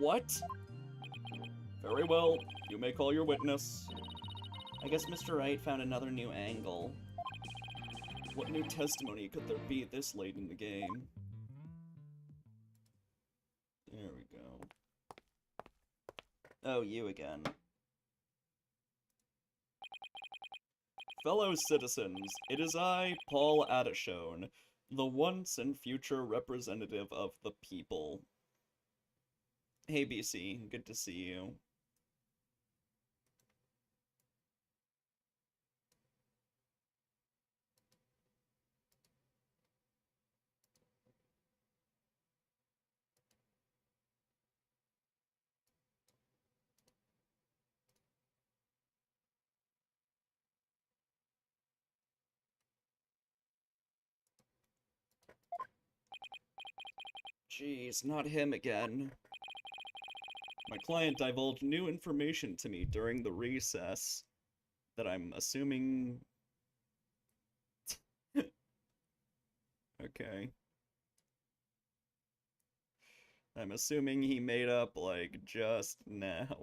What? Very well. You may call your witness. I guess Mr. Wright found another new angle. What new testimony could there be this late in the game? There we go. Oh, you again. Fellow citizens, it is I, Paul Adishone, the once and future representative of the people. Hey, BC, good to see you. Jeez, not him again. My client divulged new information to me during the recess that I'm assuming... Okay. I'm assuming he made up, like, just now.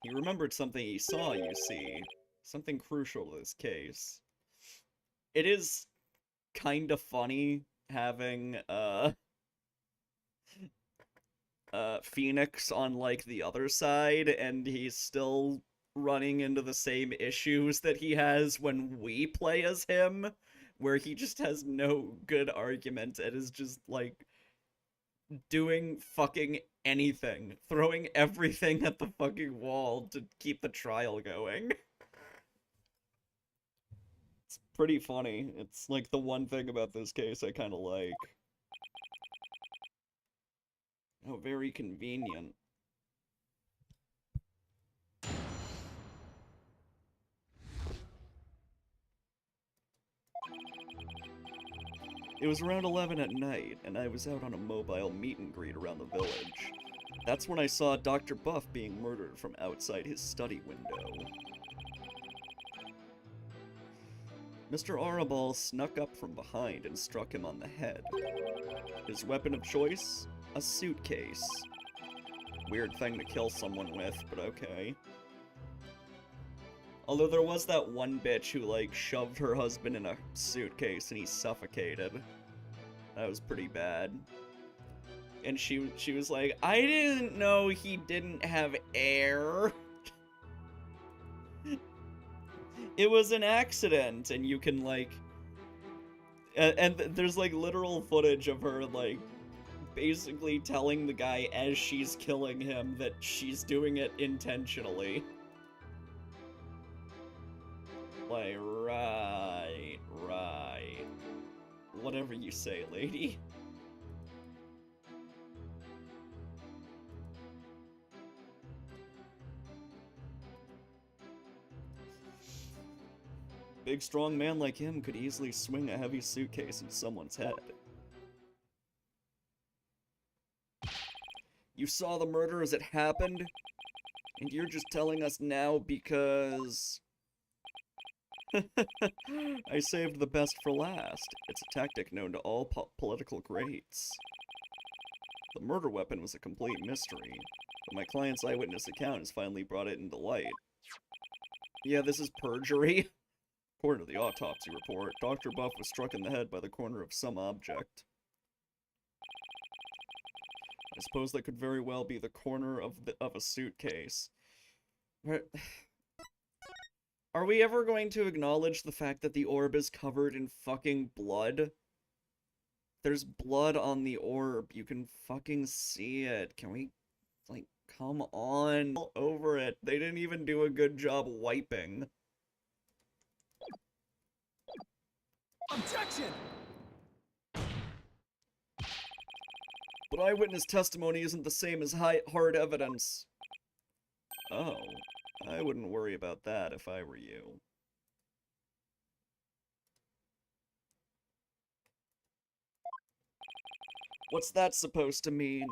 He remembered something he saw, you see. Something crucial to this case. It is kind of funny having, Phoenix on, like, the other side, and he's still running into the same issues that he has when we play as him, where he just has no good argument and is just, like, doing fucking anything, throwing everything at the fucking wall to keep the trial going. It's pretty funny. It's, like, the one thing about this case I kind of like. Oh, very convenient. It was around 11 at night, and I was out on a mobile meet and greet around the village. That's when I saw Dr. Buff being murdered from outside his study window. Mr. Arabal snuck up from behind and struck him on the head. His weapon of choice? A suitcase. Weird thing to kill someone with, but okay. Although there was that one bitch who, like, shoved her husband in a suitcase and he suffocated. That was pretty bad. And she was like, I didn't know he didn't have air. It was an accident, and you can, like... And there's, like, literal footage of her, like, basically telling the guy as she's killing him that she's doing it intentionally. Like, right. Whatever you say, lady. Big, strong man like him could easily swing a heavy suitcase into someone's head. You saw the murder as it happened? And you're just telling us now because... I saved the best for last. It's a tactic known to all political greats. The murder weapon was a complete mystery, but my client's eyewitness account has finally brought it into light. Yeah, this is perjury. According to the autopsy report, Dr. Buff was struck in the head by the corner of some object. I suppose that could very well be the corner of a suitcase. Are we ever going to acknowledge the fact that the orb is covered in fucking blood? There's blood on the orb. You can fucking see it. Can we, like, come on over it? They didn't even do a good job wiping. Objection! But eyewitness testimony isn't the same as hard evidence. Oh, I wouldn't worry about that if I were you. What's that supposed to mean?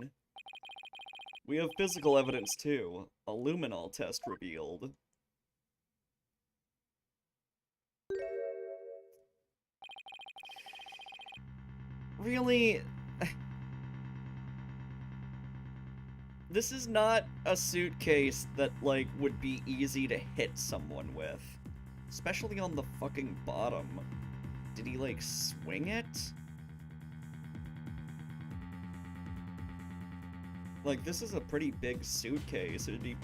We have physical evidence too. A luminol test revealed. Really? This is not a suitcase that, like, would be easy to hit someone with. Especially on the fucking bottom. Did he, like, swing it? Like, this is a pretty big suitcase. It'd be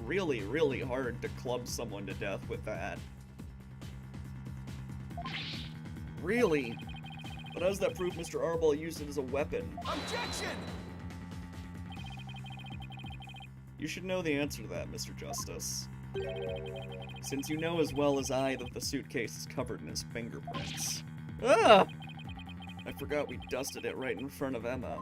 really, really hard to club someone to death with that. Really? But how does that prove Mr. Arbol used it as a weapon? Objection! You should know the answer to that, Mr. Justice. Since you know as well as I that the suitcase is covered in his fingerprints. Ah! I forgot we dusted it right in front of Emma.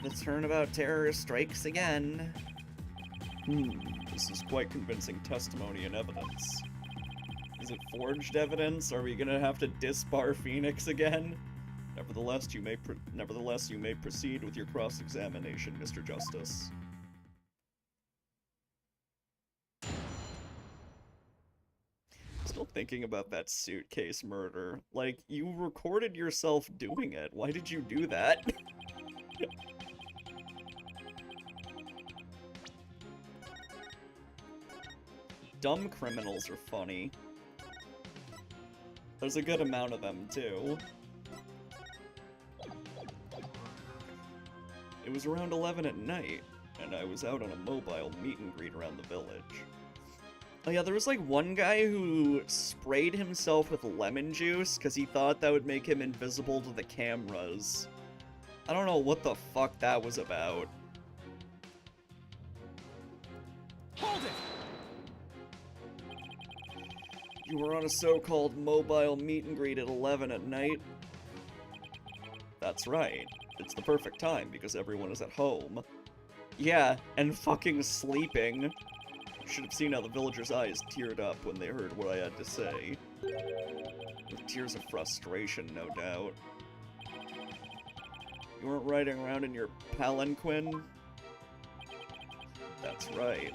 The turnabout terrorist strikes again. This is quite convincing testimony and evidence. Is it forged evidence? Are we gonna have to disbar Phoenix again? Nevertheless, you may proceed with your cross-examination, Mr. Justice. Still thinking about that suitcase murder. Like, you recorded yourself doing it. Why did you do that? Dumb criminals are funny. There's a good amount of them, too. It was around 11 at night, and I was out on a mobile meet and greet around the village. Oh yeah, there was like one guy who sprayed himself with lemon juice because he thought that would make him invisible to the cameras. I don't know what the fuck that was about. Hold it! You were on a so-called mobile meet and greet at 11 at night? That's right. It's the perfect time because everyone is at home. Yeah, and fucking sleeping. You should have seen how the villagers' eyes teared up when they heard what I had to say. With tears of frustration, no doubt. You weren't riding around in your palanquin? That's right.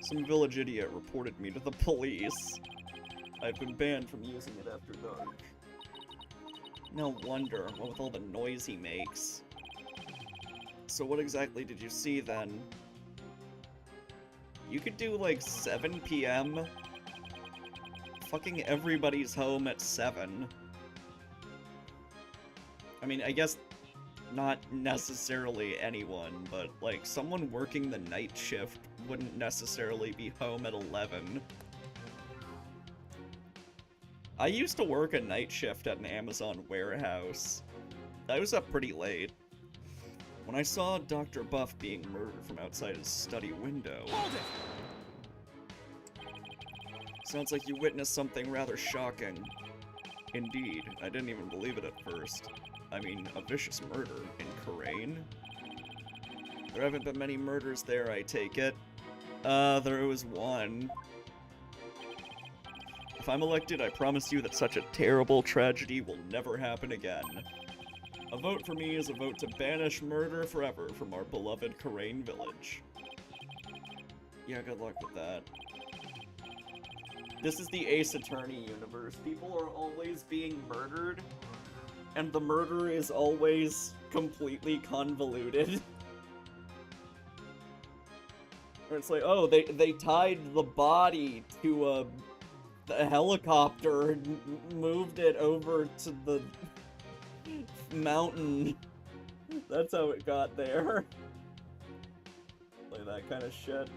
Some village idiot reported me to the police. I've been banned from using it after dark. No wonder, what with all the noise he makes. So what exactly did you see then? You could do like 7 PM? Fucking everybody's home at 7. I mean, I guess not necessarily anyone, but like someone working the night shift wouldn't necessarily be home at 11. I used to work a night shift at an Amazon warehouse. I was up pretty late. When I saw Dr. Buff being murdered from outside his study window... Hold it! Sounds like you witnessed something rather shocking. Indeed, I didn't even believe it at first. I mean, a vicious murder in Khura'in? There haven't been many murders there, I take it. There was one. If I'm elected, I promise you that such a terrible tragedy will never happen again. A vote for me is a vote to banish murder forever from our beloved Khura'in village. Yeah, good luck with that. This is the Ace Attorney universe. People are always being murdered, and the murder is always completely convoluted. Or it's like, oh, they tied the body to a helicopter and moved it over to the mountain. That's how it got there. Like that kind of shit.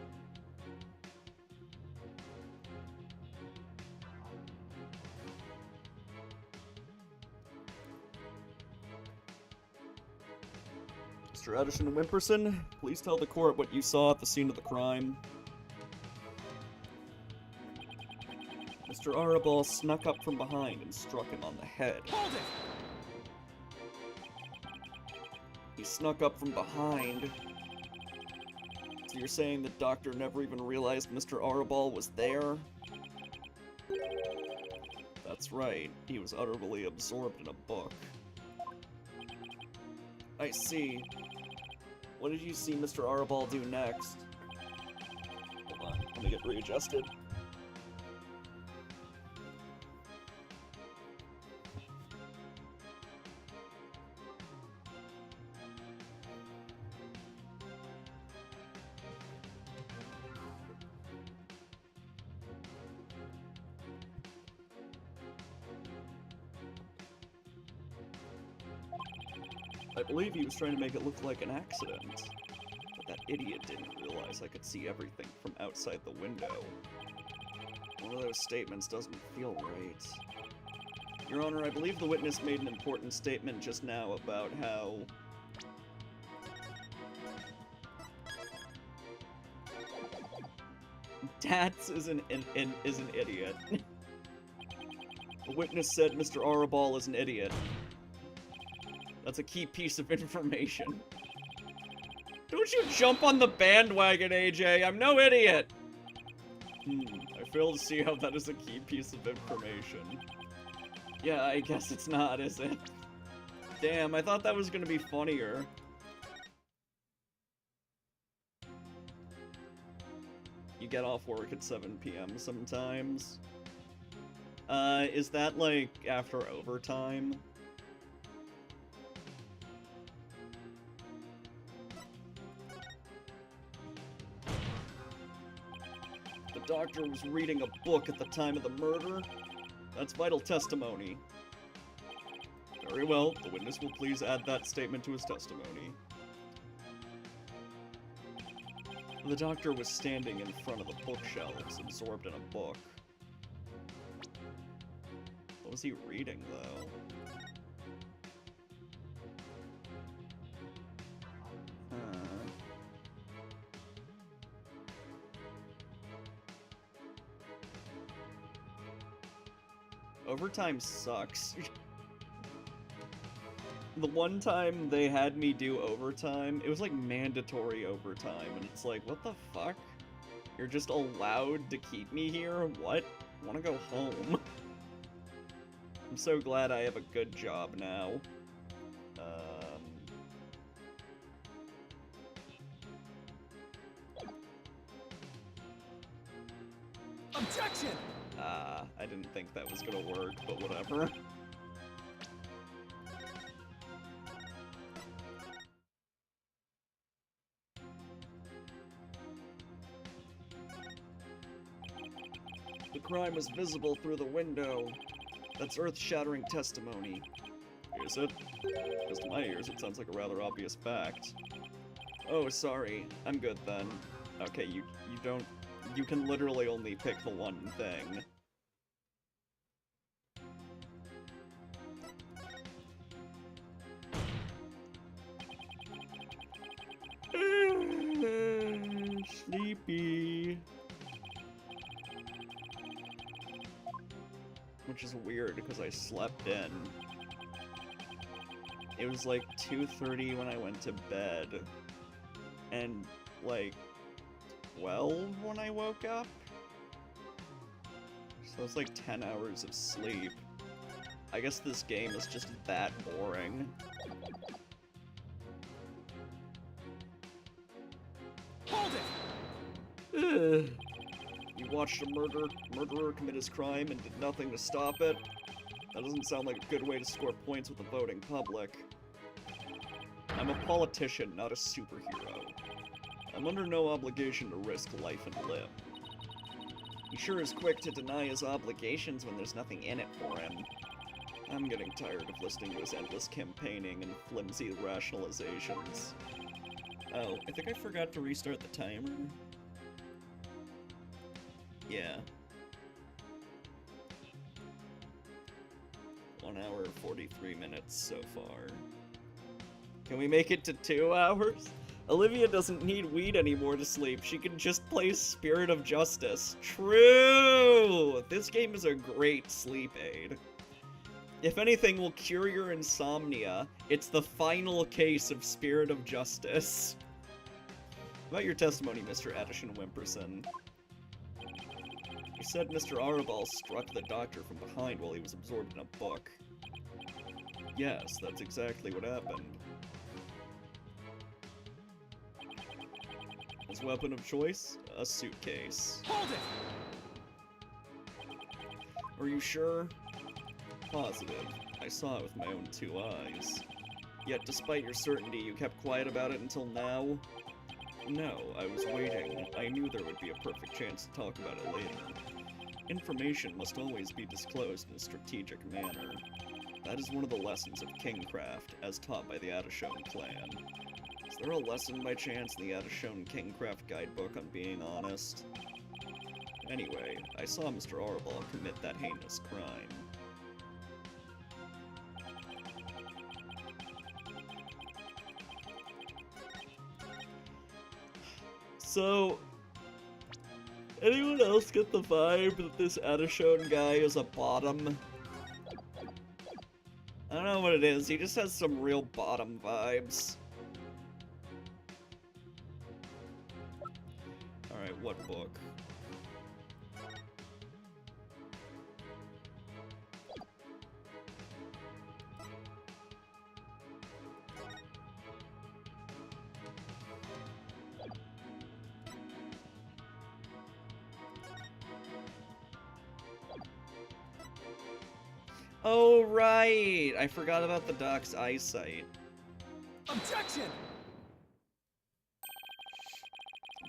Mr. Addison Wimperson, please tell the court what you saw at the scene of the crime. Mr. Arabal snuck up from behind and struck him on the head. Hold it! He snuck up from behind. So you're saying the doctor never even realized Mr. Arabal was there? That's right. He was utterly absorbed in a book. I see. What did you see Mr. Arabal do next? Hold on, let me get readjusted. I believe he was trying to make it look like an accident. But that idiot didn't realize I could see everything from outside the window. One of those statements doesn't feel right. Your Honor, I believe the witness made an important statement just now about how... Tats is an idiot. The witness said Mr. Arabal is an idiot. That's a key piece of information. Don't you jump on the bandwagon, AJ! I'm no idiot! I fail to see how that is a key piece of information. Yeah, I guess it's not, is it? Damn, I thought that was gonna be funnier. You get off work at 7 p.m. sometimes. Is that, like, after overtime? The doctor was reading a book at the time of the murder? That's vital testimony. Very well, the witness will please add that statement to his testimony. The doctor was standing in front of the bookshelves, absorbed in a book. What was he reading, though? Overtime sucks. The one time they had me do overtime, it was like mandatory overtime, and it's like, what the fuck? You're just allowed to keep me here? What? I wanna go home. I'm so glad I have a good job now. Objection! I didn't think that was gonna work, but whatever. The crime was visible through the window. That's earth-shattering testimony. Is it? Because to my ears, it sounds like a rather obvious fact. Oh, sorry. I'm good then. Okay, you don't... You can literally only pick the one thing. Sleepy. Which is weird, because I slept in. It was like 2:30 when I went to bed. And, like, 12 when I woke up? So it's like 10 hours of sleep. I guess this game is just that boring. Hold it! Ugh. You watched a murderer commit his crime and did nothing to stop it? That doesn't sound like a good way to score points with the voting public. I'm a politician, not a superhero. I'm under no obligation to risk life and limb. He sure is quick to deny his obligations when there's nothing in it for him. I'm getting tired of listening to his endless campaigning and flimsy rationalizations. Oh, I think I forgot to restart the timer. Yeah. 1 hour, 43 minutes so far. Can we make it to 2 hours? Olivia doesn't need weed anymore to sleep. She can just play Spirit of Justice. True! This game is a great sleep aid. If anything will cure your insomnia, it's the final case of Spirit of Justice. About your testimony, Mr. Addison Wimperson. You said Mr. Arabal struck the doctor from behind while he was absorbed in a book. Yes, that's exactly what happened. His weapon of choice? A suitcase. Hold it! Are you sure? Positive. I saw it with my own 2 eyes. Yet despite your certainty, you kept quiet about it until now? No, I was waiting. I knew there would be a perfect chance to talk about it later. Information must always be disclosed in a strategic manner. That is one of the lessons of Kingcraft, as taught by the Adashone clan. Is there a lesson by chance in the Adashone Kingcraft guidebook on being honest? Anyway, I saw Mr. Arbol commit that heinous crime. So, anyone else get the vibe that this Adashone guy is a bottom? I don't know what it is, he just has some real bottom vibes. Alright, what book? Oh, right! I forgot about the doc's eyesight. Objection!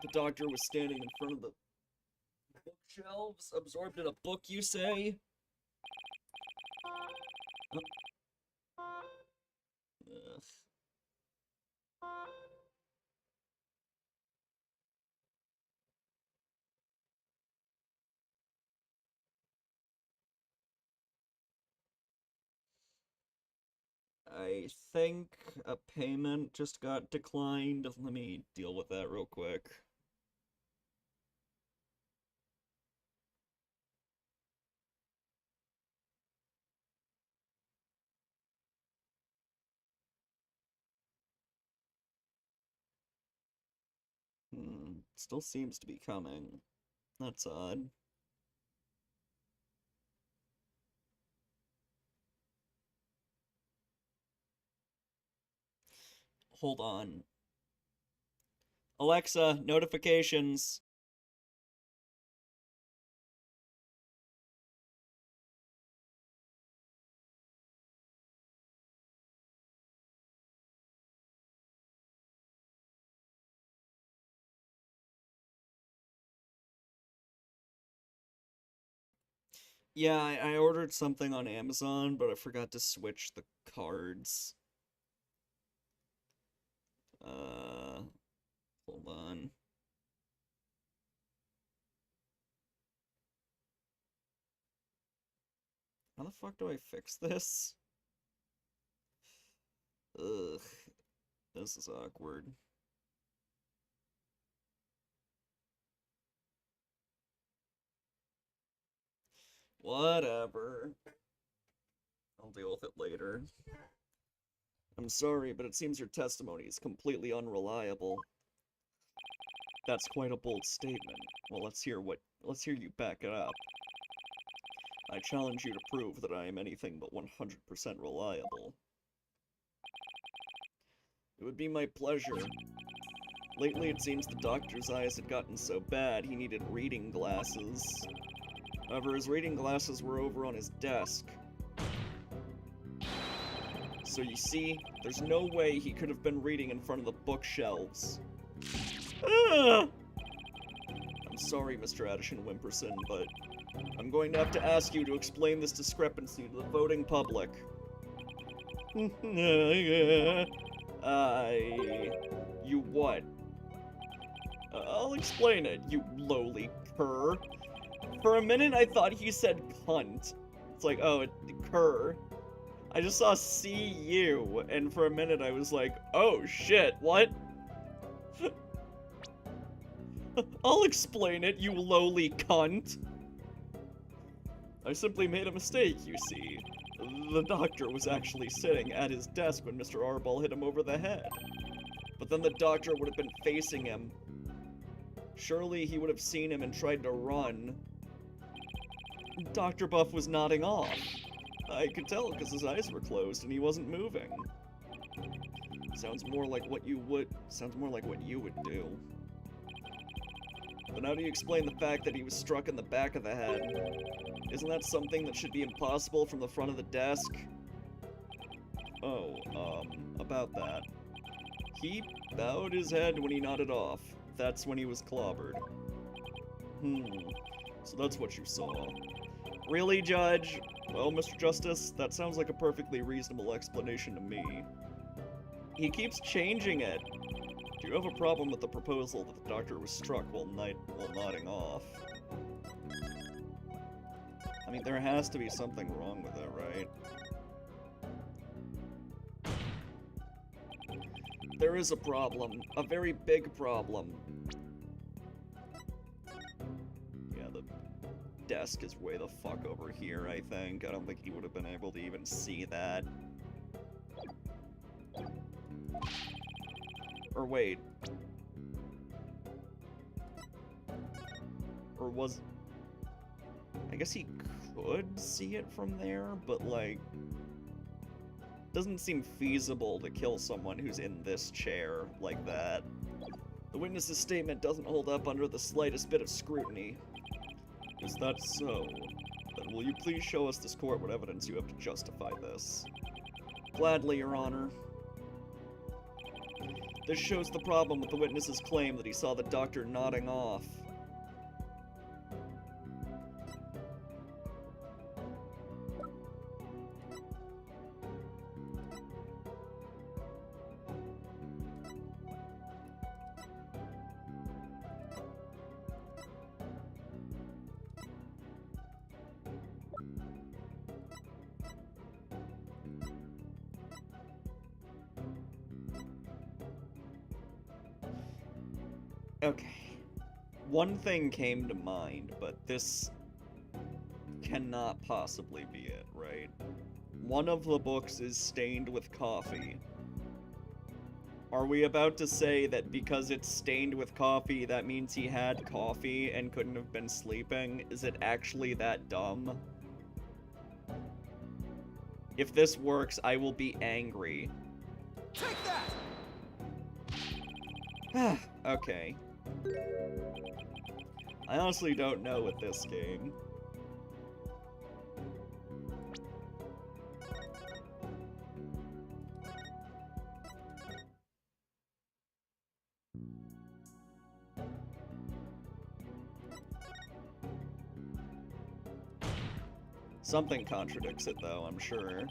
The doctor was standing in front of the bookshelves, absorbed in a book, you say? Ugh. I think a payment just got declined. Let me deal with that real quick. Still seems to be coming. That's odd. Hold on. Alexa, notifications. Yeah, I ordered something on Amazon, but I forgot to switch the cards. Hold on. How the fuck do I fix this? Ugh. This is awkward. Whatever. I'll deal with it later. I'm sorry, but it seems your testimony is completely unreliable. That's quite a bold statement. Well, let's hear you back it up. I challenge you to prove that I am anything but 100% reliable. It would be my pleasure. Lately, it seems the doctor's eyes had gotten so bad he needed reading glasses. However, his reading glasses were over on his desk. So you see, there's no way he could have been reading in front of the bookshelves. Ah! I'm sorry, Mr. Addison Wimperson, but I'm going to have to ask you to explain this discrepancy to the voting public. You what? I'll explain it, you lowly cur. For a minute, I thought he said cunt. It's like, oh, cur. I just saw C-U, and for a minute I was like, oh shit, what? I'll explain it, you lowly cunt. I simply made a mistake, you see. The doctor was actually sitting at his desk when Mr. Arbol hit him over the head. But then the doctor would have been facing him. Surely he would have seen him and tried to run. Dr. Buff was nodding off. I could tell because his eyes were closed and he wasn't moving. Sounds more like what you would do. But how do you explain the fact that he was struck in the back of the head? Isn't that something that should be impossible from the front of the desk? Oh, about that. He bowed his head when he nodded off. That's when he was clobbered. So that's what you saw. Really, Judge? Well, Mr. Justice, that sounds like a perfectly reasonable explanation to me. He keeps changing it. Do you have a problem with the proposal that the doctor was struck while nodding off? I mean, there has to be something wrong with it, right? There is a problem. A very big problem. Yeah, the desk is way the fuck over here, I think. I don't think he would have been able to even see that. Or wait. Or was... I guess he could see it from there, but like... doesn't seem feasible to kill someone who's in this chair like that. The witness's statement doesn't hold up under the slightest bit of scrutiny. Is that so? Then will you please show us this court what evidence you have to justify this? Gladly, Your Honor. This shows the problem with the witness's claim that he saw the doctor nodding off. Okay. One thing came to mind, but this cannot possibly be it, right? One of the books is stained with coffee. Are we about to say that because it's stained with coffee, that means he had coffee and couldn't have been sleeping? Is it actually that dumb? If this works, I will be angry. Take that! Okay. I honestly don't know with this game. Something contradicts it, though, I'm sure.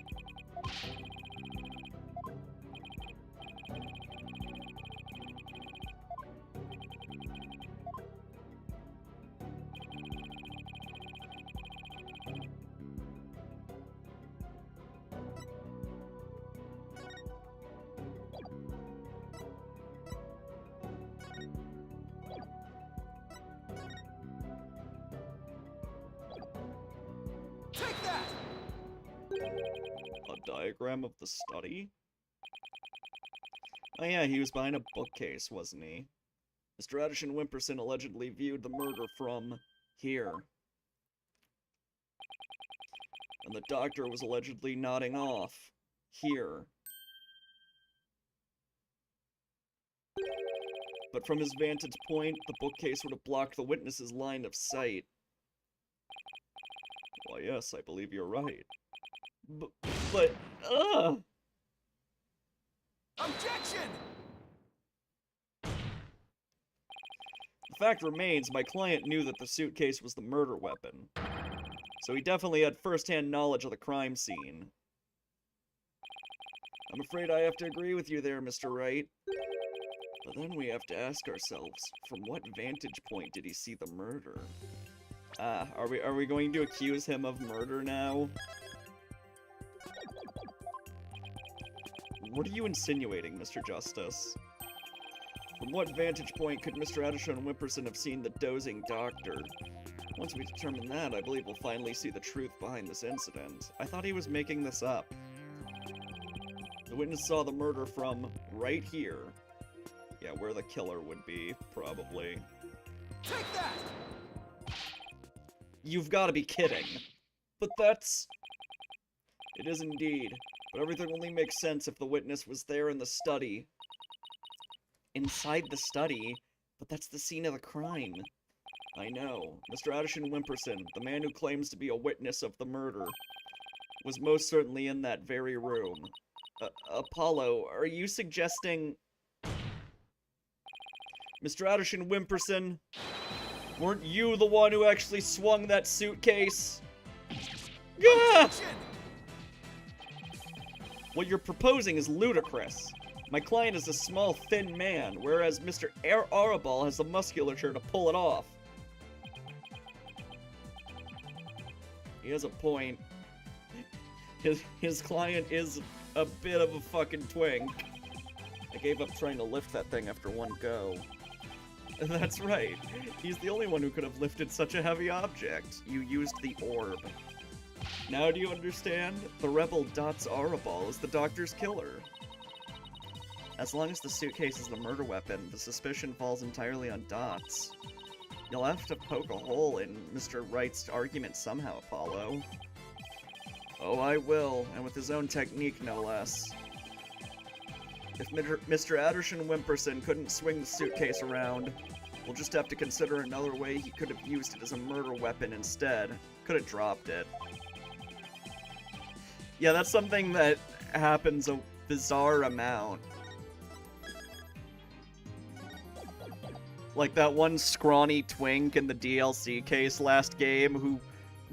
Take that! A diagram of the study? Oh yeah, he was behind a bookcase, wasn't he? Mr. Addison Wimperson allegedly viewed the murder from here. And the doctor was allegedly nodding off here. But from his vantage point, the bookcase would have blocked the witness's line of sight. Why, yes, I believe you're right. But, Objection! The fact remains, my client knew that the suitcase was the murder weapon. So he definitely had first-hand knowledge of the crime scene. I'm afraid I have to agree with you there, Mr. Wright. But then we have to ask ourselves, from what vantage point did he see the murder? Are we going to accuse him of murder now? What are you insinuating, Mr. Justice? From what vantage point could Mr. Addison Wimperson have seen the dozing doctor? Once we determine that, I believe we'll finally see the truth behind this incident. I thought he was making this up. The witness saw the murder from right here. Yeah, where the killer would be, probably. Take that! You've got to be kidding. But that's... It is indeed. But everything only makes sense if the witness was there in the study. Inside the study? But that's the scene of the crime. I know. Mr. Addison Wimperson, the man who claims to be a witness of the murder, was most certainly in that very room. Apollo, are you suggesting... Mr. Addison Wimperson, weren't you the one who actually swung that suitcase? Gah! Objection! What you're proposing is ludicrous. My client is a small, thin man, whereas Mr. Arabal has the musculature to pull it off. He has a point. His client is a bit of a fucking twink. I gave up trying to lift that thing after one go. That's right. He's the only one who could have lifted such a heavy object. You used the orb. Now do you understand? The rebel Dots Arabal is the doctor's killer. As long as the suitcase is the murder weapon, the suspicion falls entirely on Dots. You'll have to poke a hole in Mr. Wright's argument somehow, Apollo. Oh, I will, and with his own technique, no less. If Mr. Adderson Wimperson couldn't swing the suitcase around, we'll just have to consider another way he could have used it as a murder weapon instead. Could have dropped it. Yeah, that's something that happens a bizarre amount. Like that one scrawny twink in the DLC case last game who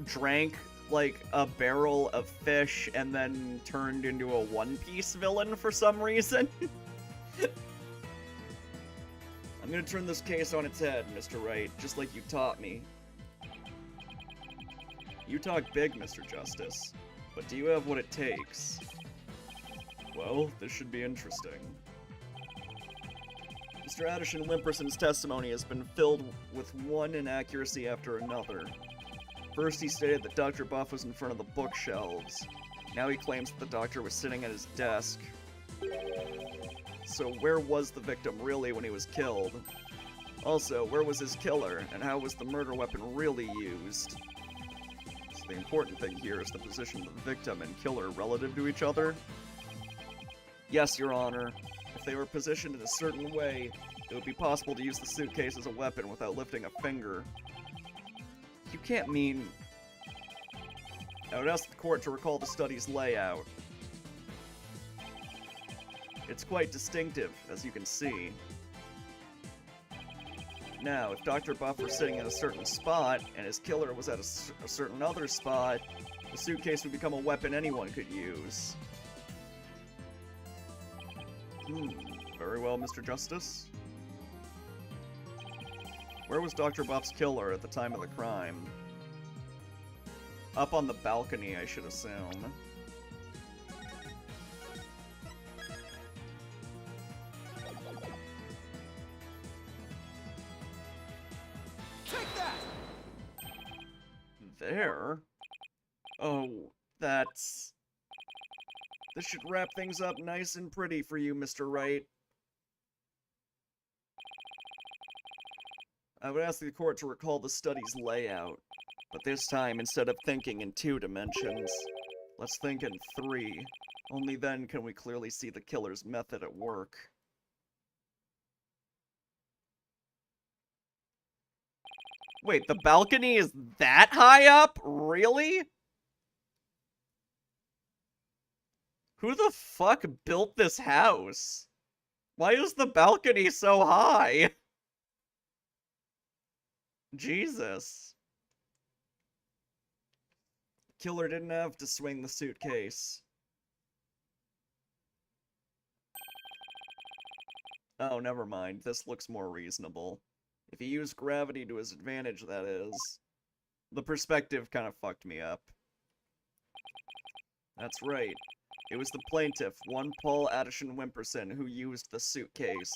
drank like a barrel of fish and then turned into a One Piece villain for some reason. I'm gonna turn this case on its head, Mr. Wright, just like you taught me. You talk big, Mr. Justice, but do you have what it takes? Well, this should be interesting. Mr. Adderson Wimperson's testimony has been filled with one inaccuracy after another. First, he stated that Dr. Buff was in front of the bookshelves. Now he claims that the doctor was sitting at his desk. So where was the victim really when he was killed? Also, where was his killer, and how was the murder weapon really used? So the important thing here is the position of the victim and killer relative to each other. Yes, Your Honor. If they were positioned in a certain way, it would be possible to use the suitcase as a weapon without lifting a finger. You can't mean... I would ask the court to recall the study's layout. It's quite distinctive, as you can see. Now, if Dr. Buff were sitting in a certain spot, and his killer was at a certain other spot, the suitcase would become a weapon anyone could use. Very well, Mr. Justice. Where was Dr. Buff's killer at the time of the crime? Up on the balcony, I should assume. Take that! There? Oh, that's... This should wrap things up nice and pretty for you, Mr. Wright. I would ask the court to recall the study's layout, but this time, instead of thinking in 2 dimensions, let's think in 3. Only then can we clearly see the killer's method at work. Wait, the balcony is that high up? Really? Who the fuck built this house? Why is the balcony so high? Jesus. Killer didn't have to swing the suitcase. Oh, never mind. This looks more reasonable. If he used gravity to his advantage, that is. The perspective kind of fucked me up. That's right. It was the plaintiff, one Paul Addison Wimperson, who used the suitcase.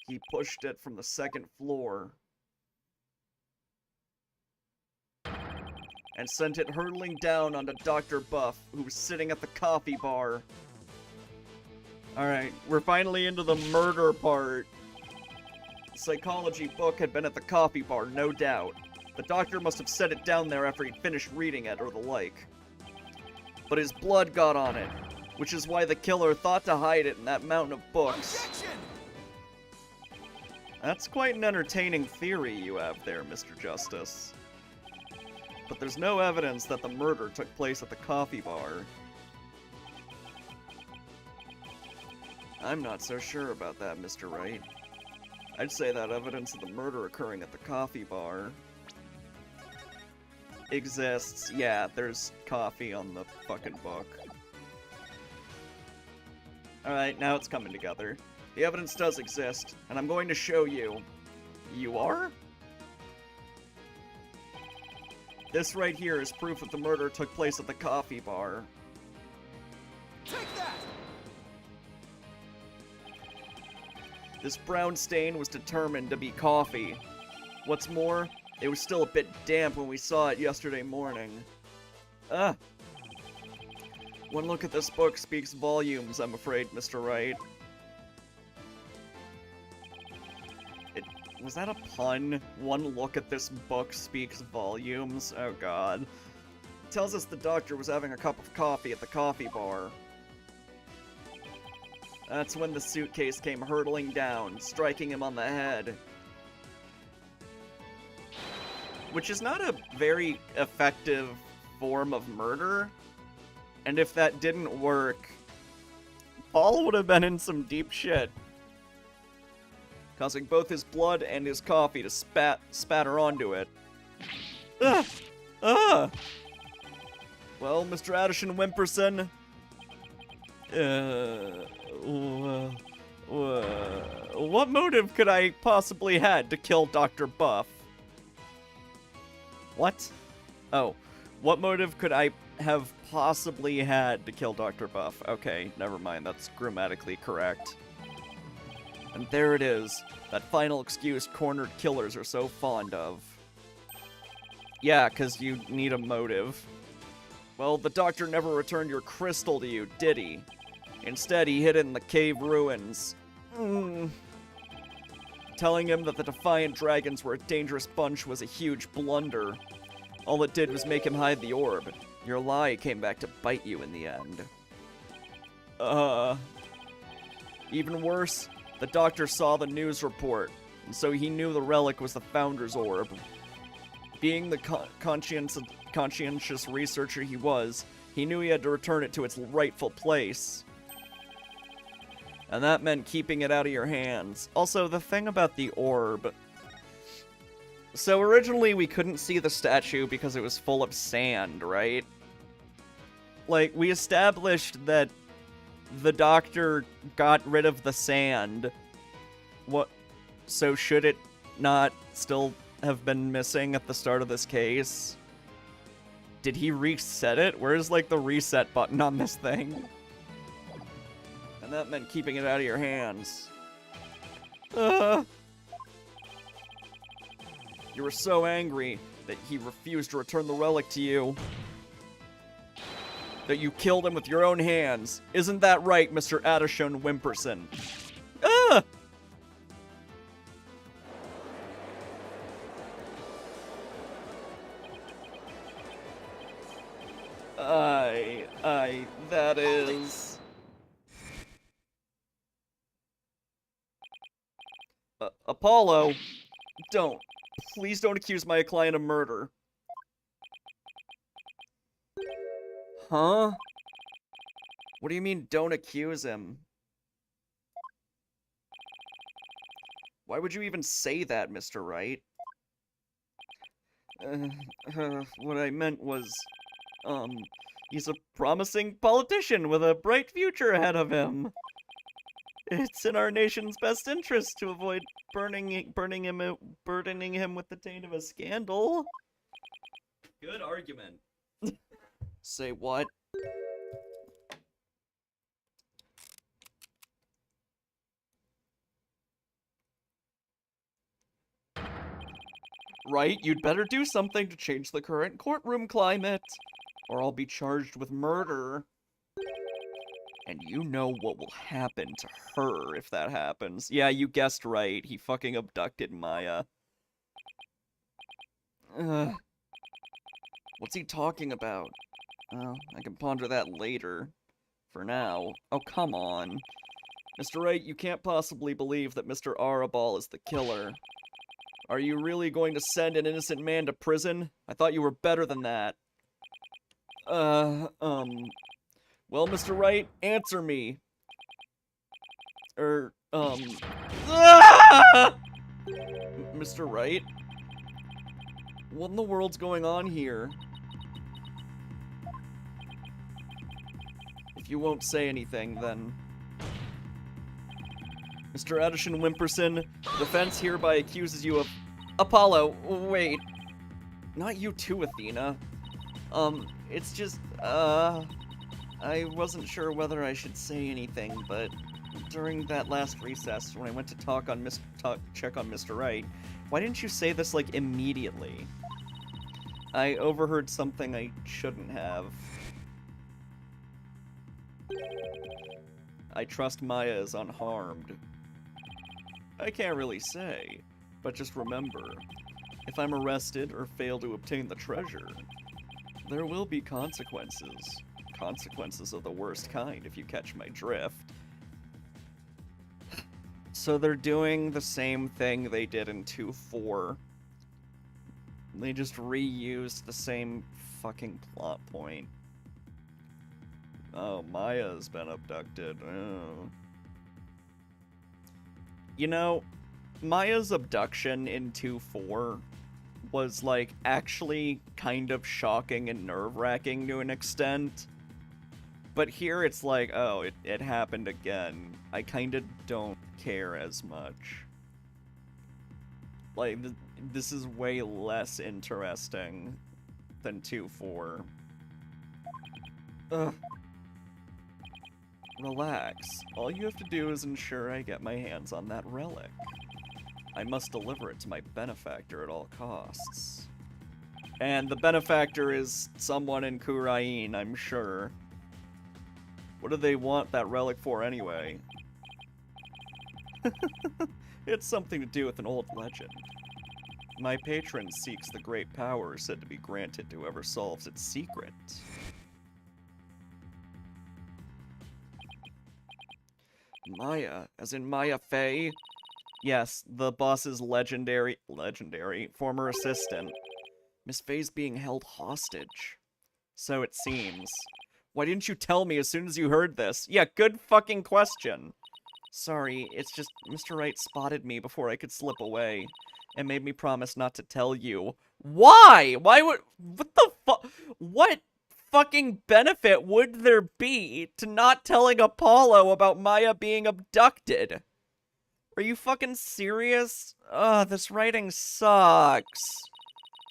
He pushed it from the 2nd floor and sent it hurtling down onto Dr. Buff, who was sitting at the coffee bar. Alright, we're finally into the murder part. The psychology book had been at the coffee bar, no doubt. The doctor must have set it down there after he'd finished reading it, or the like. But his blood got on it, which is why the killer thought to hide it in that mountain of books. Objection! That's quite an entertaining theory you have there, Mr. Justice. But there's no evidence that the murder took place at the coffee bar. I'm not so sure about that, Mr. Wright. I'd say that evidence of the murder occurring at the coffee bar exists. Yeah, there's coffee on the fucking book. Alright, now it's coming together. The evidence does exist, and I'm going to show you. You are? This right here is proof that the murder took place at the coffee bar. Take that! This brown stain was determined to be coffee. What's more, it was still a bit damp when we saw it yesterday morning. One look at this book speaks volumes, I'm afraid, Mr. Wright. Was that a pun? One look at this book speaks volumes? Oh god. It tells us the doctor was having a cup of coffee at the coffee bar. That's when the suitcase came hurtling down, striking him on the head. Which is not a very effective form of murder. And if that didn't work, Paul would have been in some deep shit. Causing both his blood and his coffee to spatter onto it. Ugh! Ugh! Well, Mr. Addison Wimperson, what motive could I possibly had to kill Dr. Buff? What? Oh, what motive could I have possibly had to kill Dr. Buff? Okay, never mind, that's grammatically correct. And there it is, that final excuse cornered killers are so fond of. Yeah, 'cause you need a motive. Well, the doctor never returned your crystal to you, did he? Instead, he hid it in the cave ruins. Telling him that the Defiant Dragons were a dangerous bunch was a huge blunder. All it did was make him hide the orb. Your lie came back to bite you in the end. Even worse, the doctor saw the news report, and so he knew the relic was the Founder's Orb. Being the conscientious researcher he was, he knew he had to return it to its rightful place. And that meant keeping it out of your hands. Also, the thing about the orb... So originally we couldn't see the statue because it was full of sand, right? Like, we established that the doctor got rid of the sand. What? So should it not still have been missing at the start of this case? Did he reset it? Where's, like, the reset button on this thing? And that meant keeping it out of your hands. You were so angry that he refused to return the relic to you. That you killed him with your own hands. Isn't that right, Mr. Addison Wimperson? That is... Apollo, don't. Please don't accuse my client of murder. Huh? What do you mean, don't accuse him? Why would you even say that, Mr. Wright? What I meant was, he's a promising politician with a bright future ahead of him. It's in our nation's best interest to avoid burdening him with the taint of a scandal. Good argument. Say what? Right, you'd better do something to change the current courtroom climate, or I'll be charged with murder. And you know what will happen to her if that happens. Yeah, you guessed right. He fucking abducted Maya. What's he talking about? Oh, I can ponder that later. For now. Oh, come on. Mr. Wright, you can't possibly believe that Mr. Arabal is the killer. Are you really going to send an innocent man to prison? I thought you were better than that. Well, Mr. Wright, answer me. Mr. Wright? What in the world's going on here? you won't say anything, then... Mr. Addison Wimperson, the defense hereby accuses you of... Apollo, wait. Not you too, Athena. It's just, I wasn't sure whether I should say anything, but during that last recess, when I went to check on Mr. Wright, why didn't you say this, like, immediately? I overheard something I shouldn't have. I trust Maya is unharmed. I can't really say, but just remember, if I'm arrested or fail to obtain the treasure, there will be consequences. Consequences of the worst kind, if you catch my drift. So they're doing the same thing they did in 2-4. They just reused the same fucking plot point. Oh, Maya's been abducted. Oh. You know, Maya's abduction in 2-4 was, like, actually kind of shocking and nerve-wracking to an extent. But here it's like, oh, it happened again. I kind of don't care as much. Like, this is way less interesting than 2-4. Ugh. Relax. All you have to do is ensure I get my hands on that relic. I must deliver it to my benefactor at all costs. And the benefactor is someone in Kurain, I'm sure. What do they want that relic for anyway? It's something to do with an old legend. My patron seeks the great power said to be granted to whoever solves its secret. Maya, as in Maya Fey? Yes, the boss's legendary former assistant. Miss Fey's being held hostage. So it seems. Why didn't you tell me as soon as you heard this? Yeah, good fucking question. Sorry, it's just Mr. Wright spotted me before I could slip away and made me promise not to tell you. Why? Why would... What the fuck? What fucking benefit would there be to not telling Apollo about Maya being abducted? Are you fucking serious? Ugh, this writing sucks.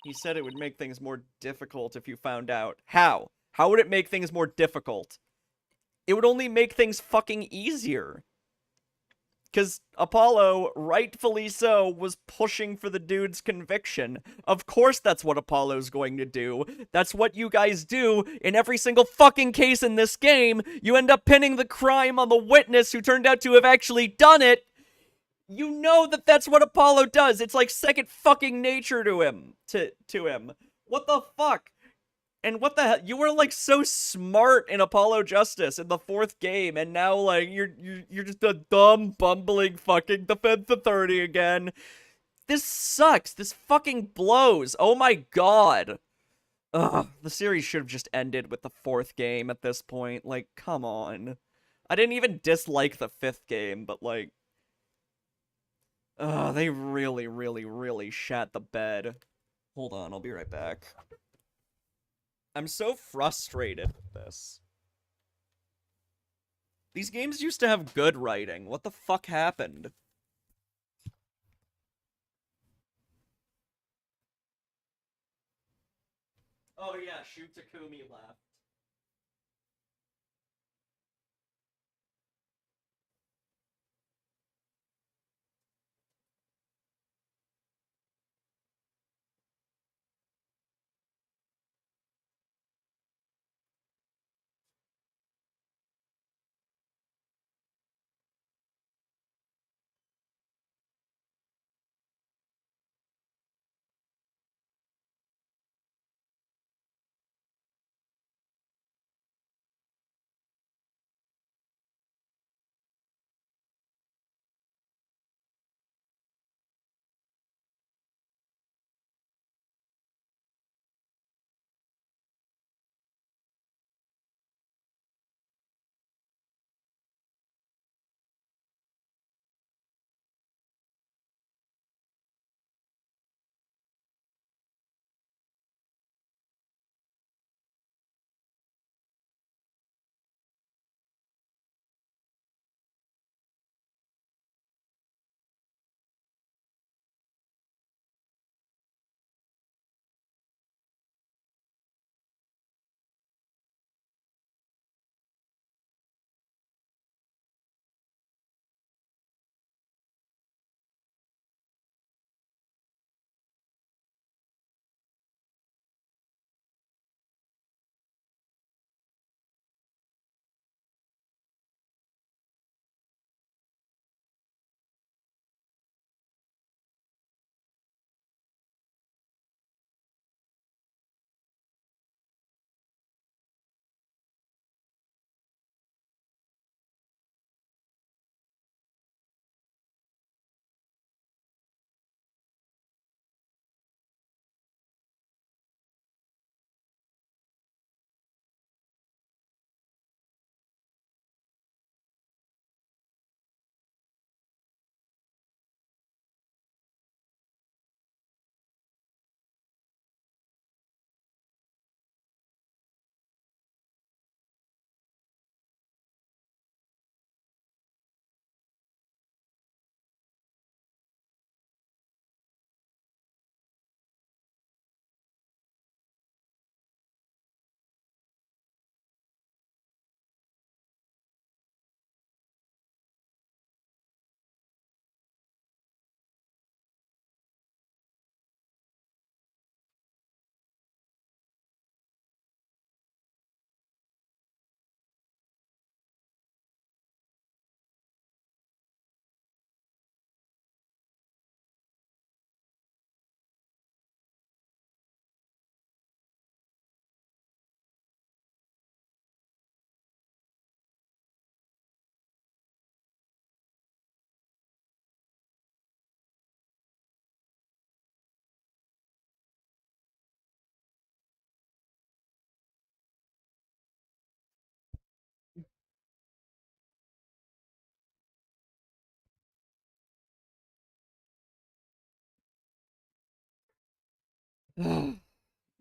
He said it would make things more difficult if you found out. How? How would it make things more difficult? It would only make things fucking easier. Because Apollo, rightfully so, was pushing for the dude's conviction. Of course that's what Apollo's going to do. That's what you guys do in every single fucking case in this game. You end up pinning the crime on the witness who turned out to have actually done it. You know that that's what Apollo does. It's like second fucking nature to him. To him. What the fuck? And what the hell? You were like so smart in Apollo Justice in the 4th game, and now like you're just a dumb, bumbling fucking defense attorney again. This sucks. This fucking blows. Oh my god. Ugh, the series should have just ended with the 4th game at this point. Like, come on. I didn't even dislike the 5th game, but like, they really, really, really shat the bed. Hold on, I'll be right back. I'm so frustrated with this. These games used to have good writing. What the fuck happened? Oh yeah, Shoot Takumi left.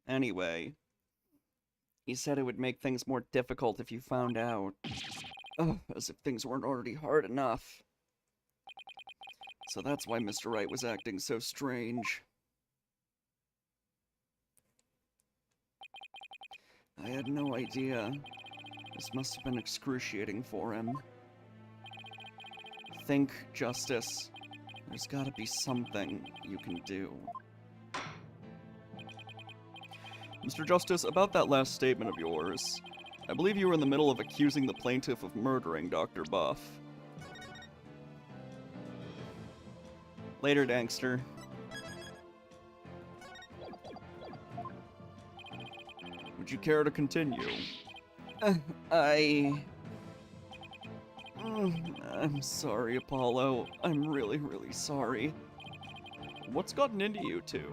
Anyway, he said it would make things more difficult if you found out. As if things weren't already hard enough. So that's why Mr. Wright was acting so strange. I had no idea. This must have been excruciating for him. Think, Justice. There's gotta be something you can do. Mr. Justice, about that last statement of yours, I believe you were in the middle of accusing the plaintiff of murdering Dr. Buff. Later, Dankster. Would you care to continue? I'm sorry, Apollo. I'm really, really sorry. What's gotten into you two?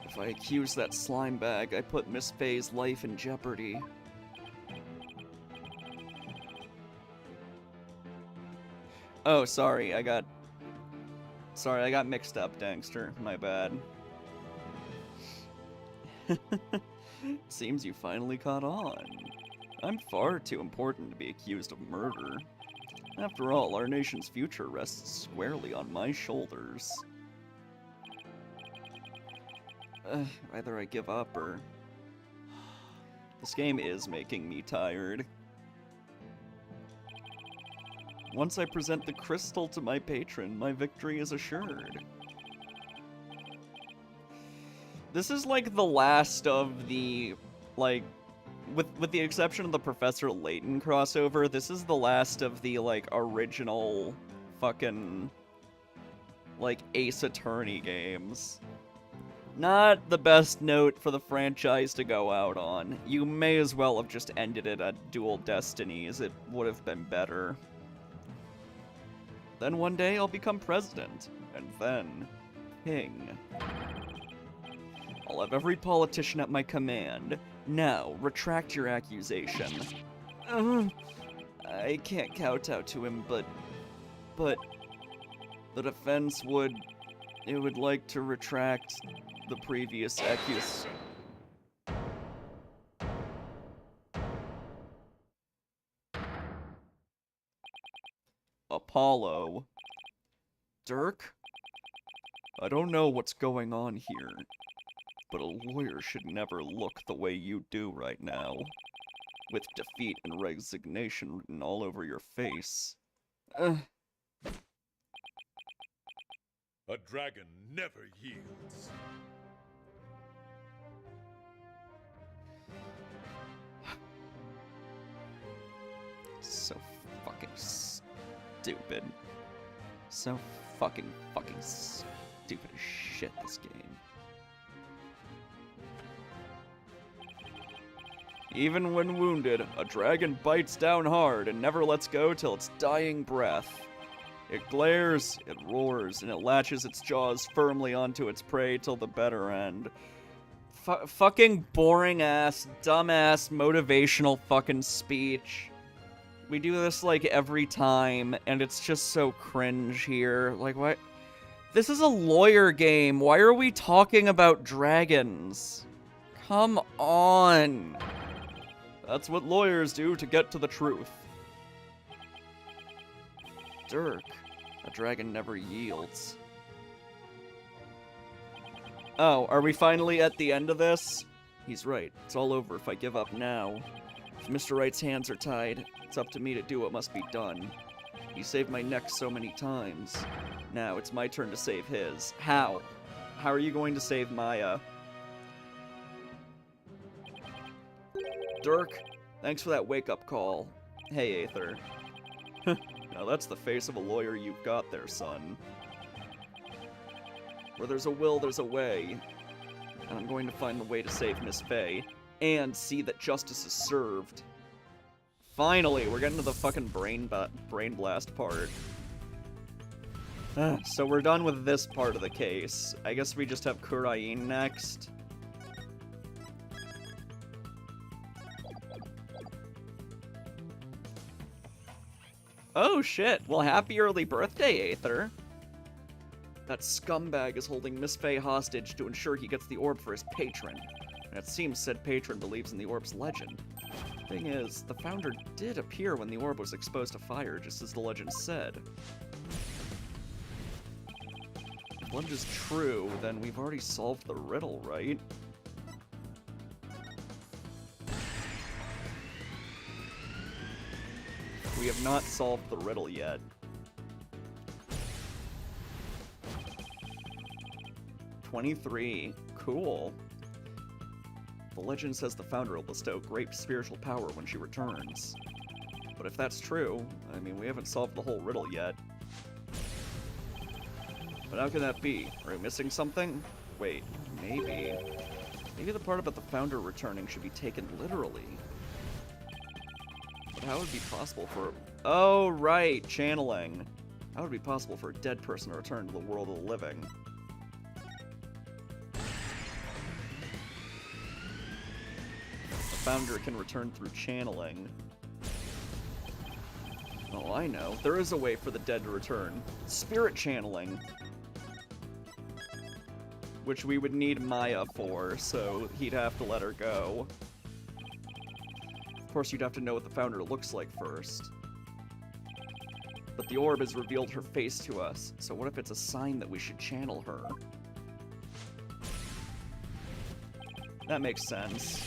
If I accuse that slime bag, I put Miss Faye's life in jeopardy. Oh, sorry, I got mixed up, Dankster. My bad. Seems you finally caught on. I'm far too important to be accused of murder. After all, our nation's future rests squarely on my shoulders. Either I give up or... This game is making me tired. Once I present the crystal to my patron, my victory is assured. This is like the last of the, like, with the exception of the Professor Layton crossover, this is the last of the, like, original fucking, like, Ace Attorney games. Not the best note for the franchise to go out on. You may as well have just ended it at Dual Destinies. It would have been better. Then one day I'll become president, and then king. I'll have every politician at my command. Now, retract your accusation. I can't kowtow to him, but the defense would like to retract the previous accusation. Apollo. Dirk? I don't know what's going on here, but a lawyer should never look the way you do right now, with defeat and resignation written all over your face. A dragon never yields. So fucking stupid. So fucking stupid as shit, this game. Even when wounded, a dragon bites down hard and never lets go till its dying breath. It glares, it roars, and it latches its jaws firmly onto its prey till the bitter end. Fucking boring-ass, dumb-ass, motivational fucking speech. We do this, like, every time, and it's just so cringe here. Like, what? This is a lawyer game. Why are we talking about dragons? Come on. That's what lawyers do to get to the truth. Dirk, a dragon never yields. Oh, are we finally at the end of this? He's right. It's all over if I give up now. If Mr. Wright's hands are tied, it's up to me to do what must be done. He saved my neck so many times. Now it's my turn to save his. How? How are you going to save Maya? Dirk, thanks for that wake-up call. Hey, Aether. Now that's the face of a lawyer you've got there, son. Where there's a will, there's a way. And I'm going to find the way to save Miss Faye. And see that justice is served. Finally, we're getting to the fucking brain blast part. So we're done with this part of the case. I guess we just have Kurain next. Oh shit, well happy early birthday, Aether. That scumbag is holding Miss Faye hostage to ensure he gets the orb for his patron. And it seems said patron believes in the orb's legend. Thing is, the founder did appear when the orb was exposed to fire, just as the legend said. If legend is true, then we've already solved the riddle, right? We have not solved the riddle yet. "23. Cool. The legend says the founder will bestow great spiritual power when she returns. But if that's true, I mean, we haven't solved the whole riddle yet. But how can that be? Are we missing something? Wait, maybe. Maybe the part about the founder returning should be taken literally. But how would it be possible for... Oh, right, channeling. How would it be possible for a dead person to return to the world of the living? The founder can return through channeling. Oh, I know. There is a way for the dead to return. Spirit channeling. Which we would need Maya for, so he'd have to let her go. Of course, you'd have to know what the founder looks like first. But the orb has revealed her face to us, so what if it's a sign that we should channel her? That makes sense.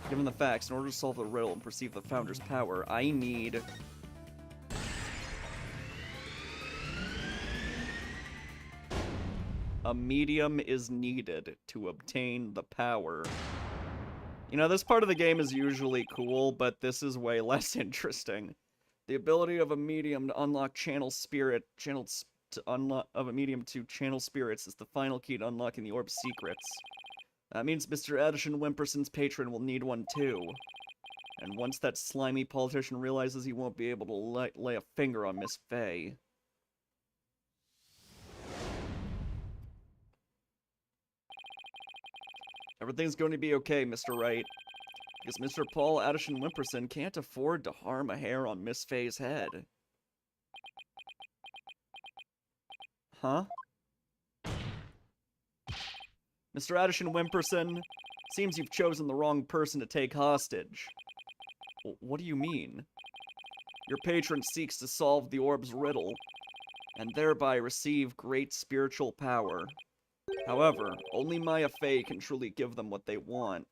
Given the facts, in order to solve the riddle and perceive the founder's power, I need... a medium is needed to obtain the power. You know, this part of the game is usually cool, but this is way less interesting. The ability of a medium to unlock channel spirit, of a medium to channel spirits is the final key to unlocking the orb's secrets. That means Mr. Addison Wimperson's patron will need one too. And once that slimy politician realizes he won't be able to lay a finger on Miss Faye. Everything's going to be okay, Mr. Wright. Because Mr. Paul Addison Wimperson can't afford to harm a hair on Miss Faye's head. Huh? Mr. Addison Wimperson, seems you've chosen the wrong person to take hostage. What do you mean? Your patron seeks to solve the orb's riddle, and thereby receive great spiritual power. However, only Maya Faye can truly give them what they want.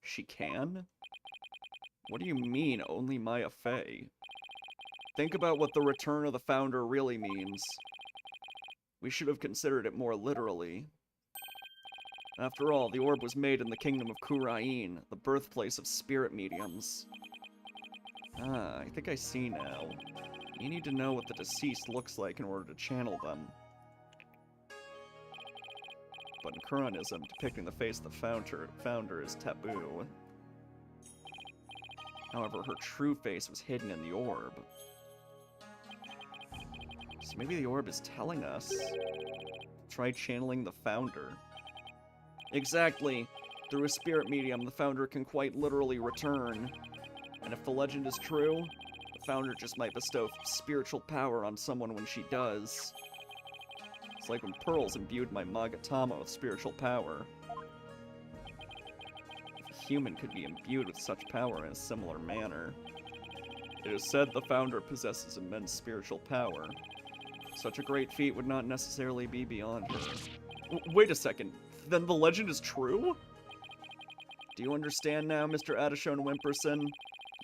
She can? What do you mean, only Maya Faye? Think about what the return of the founder really means. We should have considered it more literally. After all, the orb was made in the kingdom of Kurain, the birthplace of spirit mediums. Ah, I think I see now. You need to know what the deceased looks like in order to channel them. But in Kuranism, depicting the face of the founder is taboo. However, her true face was hidden in the orb. So maybe the orb is telling us. Try channeling the founder. Exactly. Through a spirit medium, the founder can quite literally return. And if the legend is true, the founder just might bestow spiritual power on someone when she does. It's like when Pearls imbued my Magatama with spiritual power. If a human could be imbued with such power in a similar manner. It is said the founder possesses immense spiritual power. Such a great feat would not necessarily be beyond her. Wait a second. Then the legend is true? Do you understand now, Mr. Addison Wimperson?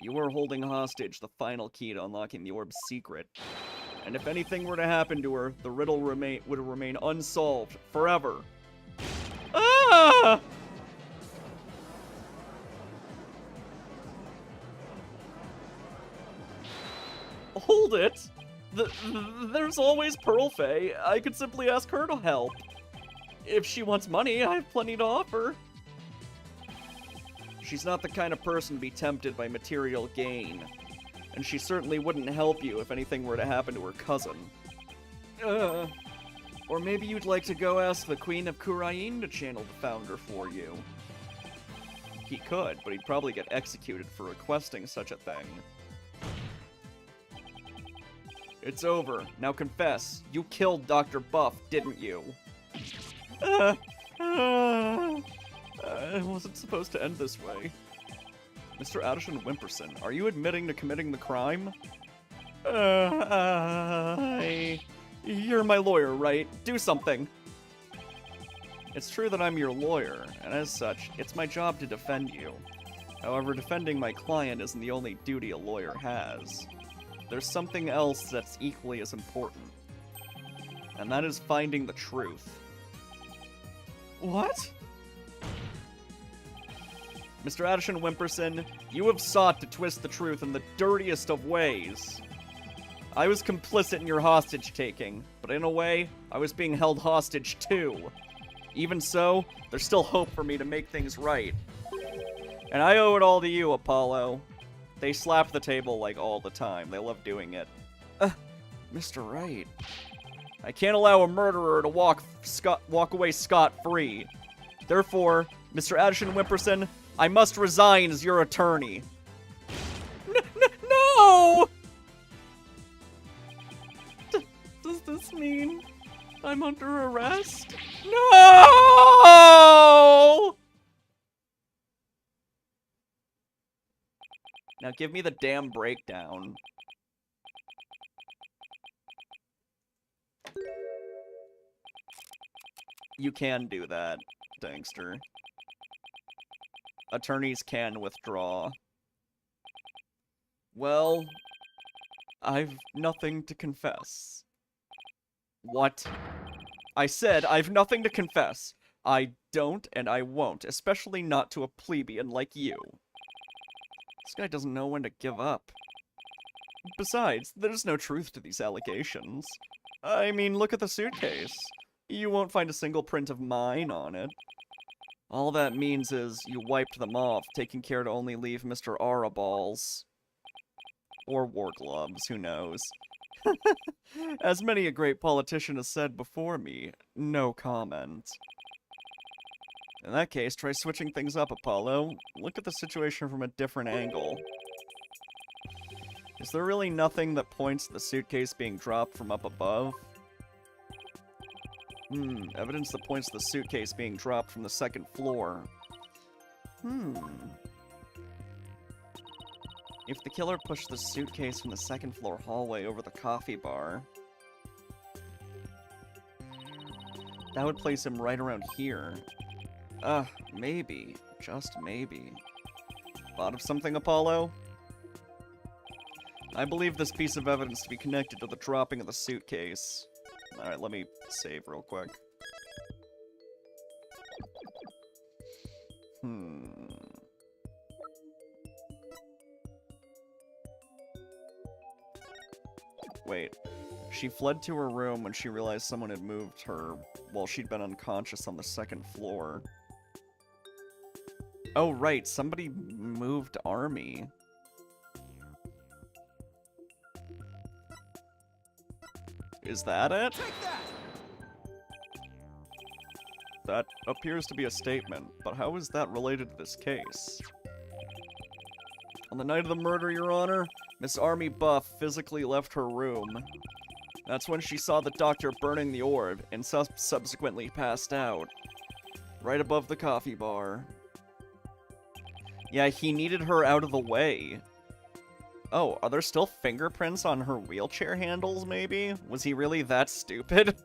You are holding hostage the final key to unlocking the orb's secret. And if anything were to happen to her, the riddle would remain unsolved forever. Ah! Hold it! There's always Pearl Faye. I could simply ask her to help. If she wants money, I have plenty to offer. She's not the kind of person to be tempted by material gain. And she certainly wouldn't help you if anything were to happen to her cousin. Or maybe you'd like to go ask the Queen of Kurain to channel the founder for you. He could, but he'd probably get executed for requesting such a thing. It's over. Now confess. You killed Dr. Buff, didn't you? It wasn't supposed to end this way. Mr. Addison Wimperson, are you admitting to committing the crime? You're my lawyer, right? Do something. It's true that I'm your lawyer, and as such, it's my job to defend you. However, defending my client isn't the only duty a lawyer has. There's something else that's equally as important. And that is finding the truth. What? Mr. Addison Wimperson, you have sought to twist the truth in the dirtiest of ways. I was complicit in your hostage-taking, but in a way, I was being held hostage too. Even so, there's still hope for me to make things right. And I owe it all to you, Apollo. They slap the table like all the time. They love doing it. Mr. Wright. I can't allow a murderer to walk away scot-free. Therefore, Mr. Addison Wimperson, I must resign as your attorney. No! Does this mean I'm under arrest? No! Now give me the damn breakdown. You can do that, Dankster. Attorneys can withdraw. Well, I've nothing to confess. What? I said I've nothing to confess. I don't and I won't, especially not to a plebeian like you. This guy doesn't know when to give up. Besides, there's no truth to these allegations. I mean, look at the suitcase. You won't find a single print of mine on it. All that means is you wiped them off, taking care to only leave Mr. Araballs. Or War Gloves, who knows. As many a great politician has said before me, no comment. In that case, try switching things up, Apollo. Look at the situation from a different angle. Is there really nothing that points to the suitcase being dropped from up above? Evidence that points to the suitcase being dropped from the second floor. If the killer pushed the suitcase from the second floor hallway over the coffee bar, that would place him right around here. Maybe. Just maybe. Thought of something, Apollo? I believe this piece of evidence to be connected to the dropping of the suitcase. Alright, let me save real quick. Wait. She fled to her room when she realized someone had moved her while she'd been unconscious on the second floor. Oh, right. Somebody moved Army. Is that it? That appears to be a statement, but how is that related to this case? On the night of the murder, Your Honor, Miss Army Buff physically left her room. That's when she saw the doctor burning the orb, and subsequently passed out. Right above the coffee bar. Yeah, he needed her out of the way. Oh, are there still fingerprints on her wheelchair handles, maybe? Was he really that stupid?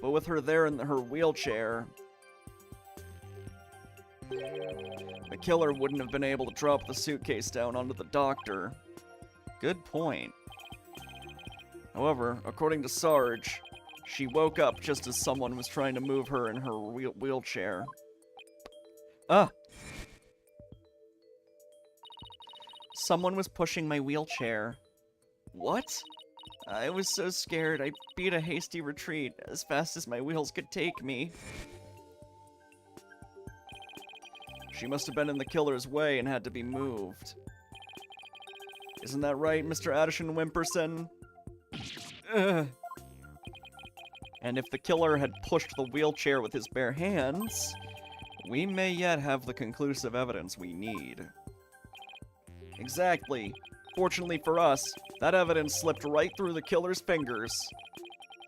But with her there in her wheelchair, the killer wouldn't have been able to drop the suitcase down onto the doctor. Good point. However, according to Sarge, she woke up just as someone was trying to move her in her wheelchair. Someone was pushing my wheelchair. What? I was so scared I beat a hasty retreat as fast as my wheels could take me. She must have been in the killer's way and had to be moved. Isn't that right, Mr. Addison Wimperson? Ugh. And if the killer had pushed the wheelchair with his bare hands, we may yet have the conclusive evidence we need. Exactly. Fortunately for us, That evidence slipped right through the killer's fingers.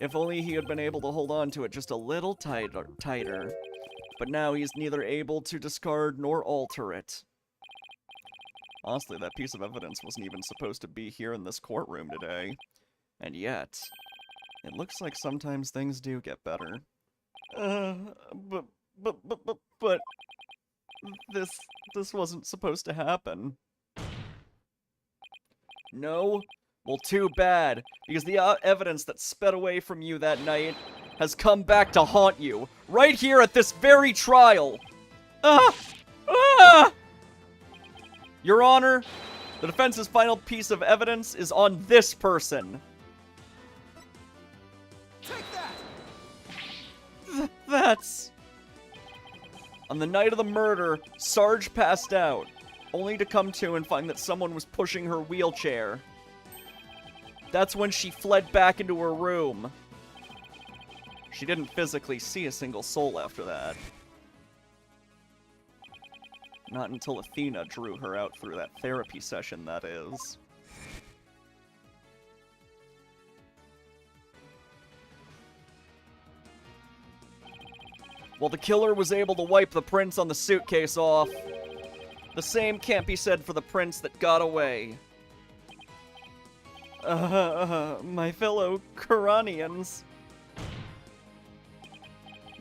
If only he had been able to hold on to it just a little tighter. But now he's neither able to discard nor alter it. Honestly, that piece of evidence wasn't even supposed to be here in this courtroom today. And yet, it looks like sometimes things do get better. But this wasn't supposed to happen. No? Well, too bad, because the evidence that sped away from you that night has come back to haunt you, right here at this very trial! Your Honor, the defense's final piece of evidence is on this person. Take that! That's... On the night of the murder, Sarge passed out, only to come to and find that someone was pushing her wheelchair. That's when she fled back into her room. She didn't physically see a single soul after that. Not until Athena drew her out through that therapy session, that is. Well, the killer was able to wipe the prints on the suitcase off. The same can't be said for the prints that got away. My fellow Quranians.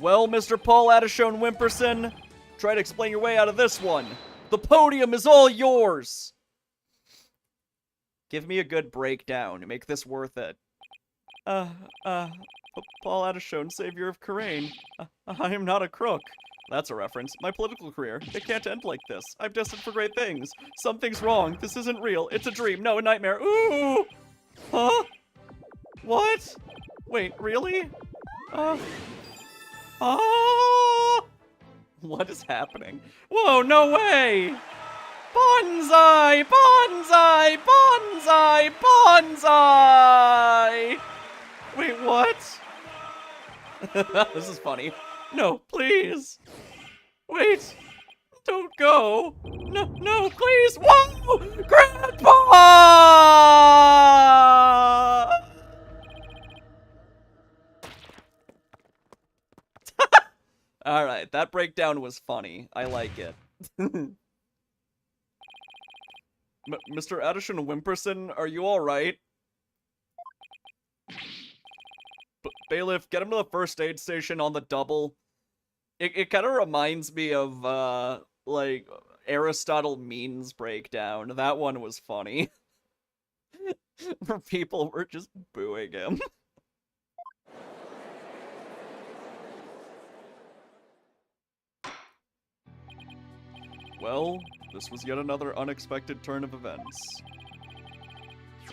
Well, Mr. Paul Adishone Wimperson, try to explain your way out of this one. The podium is all yours! Give me a good breakdown to make this worth it. Paul Adishone, savior of Karain. I am not a crook. That's a reference. My political career. It can't end like this. I'm destined for great things. Something's wrong. This isn't real. It's a dream. No, a nightmare. Ooh! Huh? What? Wait, really? What is happening? Whoa, no way! Bonsai! Bonsai! Bonsai! Bonsai! Wait, what? This is funny. No, please. Wait. Don't go. No, no, please. Whoa! Grandpa! Alright, that breakdown was funny. I like it. Mr. Addison Wimperson, are you alright? Bailiff, get him to the first aid station on the double. It kind of reminds me of, like, Aristotle Means breakdown. That one was funny. Where people were just booing him. Well, this was yet another unexpected turn of events.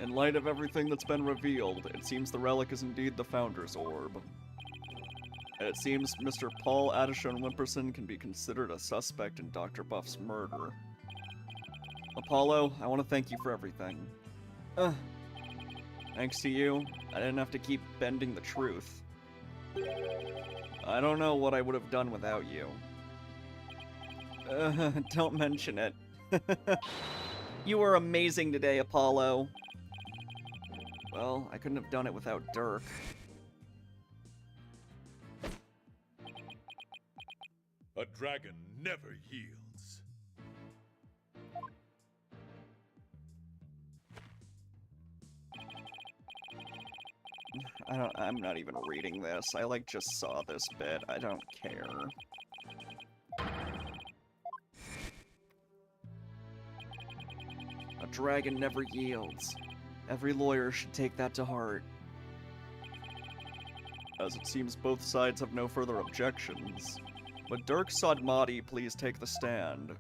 In light of everything that's been revealed, it seems the relic is indeed the Founder's Orb. And it seems Mr. Paul Adishone Wimperson can be considered a suspect in Dr. Buff's murder. Apollo, I want to thank you for everything. Thanks to you, I didn't have to keep bending the truth. I don't know what I would have done without you. Don't mention it. You were amazing today, Apollo. Well, I couldn't have done it without Dirk. A dragon never yields. I'm not even reading this. I, like, just saw this bit. I don't care. A dragon never yields. Every lawyer should take that to heart. As it seems both sides have no further objections. Would Dirk Sodmati please take the stand?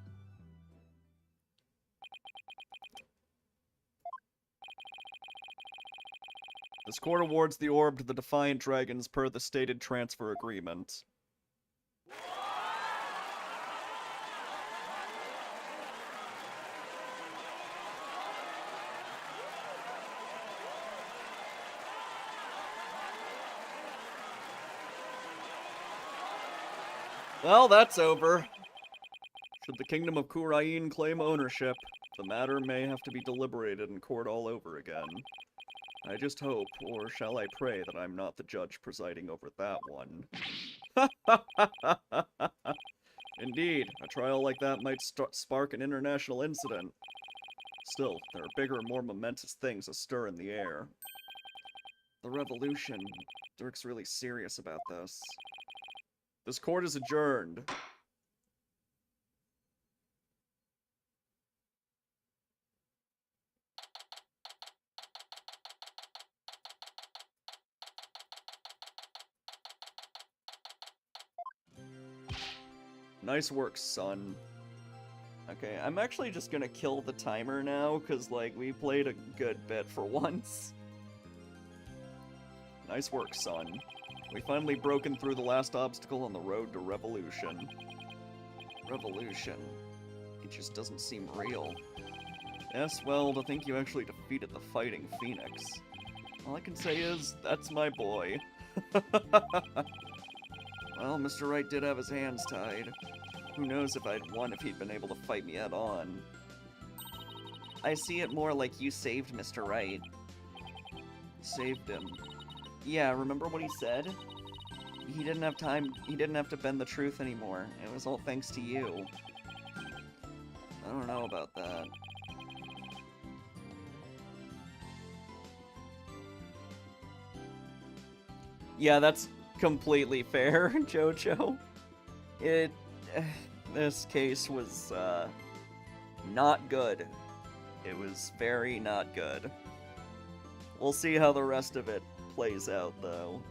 This court awards the orb to the Defiant Dragons per the stated transfer agreement. Well, that's over. Should the Kingdom of Kurain claim ownership? The matter may have to be deliberated in court all over again. I just hope, or shall I pray, that I'm not the judge presiding over that one. Indeed, a trial like that might spark an international incident. Still, there are bigger, more momentous things astir in the air. The revolution. Dirk's really serious about this. This court is adjourned. Nice work, son. Okay, I'm actually just gonna kill the timer now, because, like, we played a good bit for once. Nice work, son. We finally broken through the last obstacle on the road to revolution. Revolution. It just doesn't seem real. Yes, well, to think you actually defeated the Fighting Phoenix. All I can say is, that's my boy. Well, Mr. Wright did have his hands tied. Who knows if I'd won if he'd been able to fight me head on. I see it more like you saved Mr. Wright. Saved him. Yeah, remember what he said? He didn't have time, he didn't have to bend the truth anymore. It was all thanks to you. I don't know about that. Yeah, that's completely fair, Jojo. This case was, not good. It was very not good. We'll see how the rest of it plays out, though.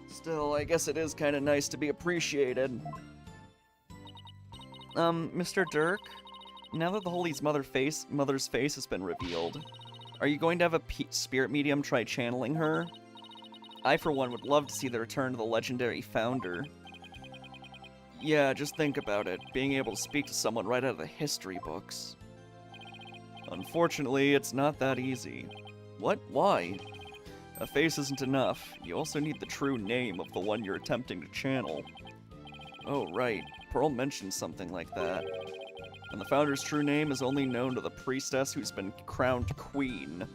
Still, I guess it is kind of nice to be appreciated. Mr. Dirk? Now that the Holy's mother's face has been revealed, are you going to have a spirit medium try channeling her? I, for one, would love to see the return of the legendary founder. Yeah, just think about it, being able to speak to someone right out of the history books. Unfortunately, it's not that easy. What? Why? A face isn't enough. You also need the true name of the one you're attempting to channel. Oh, right. Pearl mentioned something like that. And the founder's true name is only known to the priestess who's been crowned queen.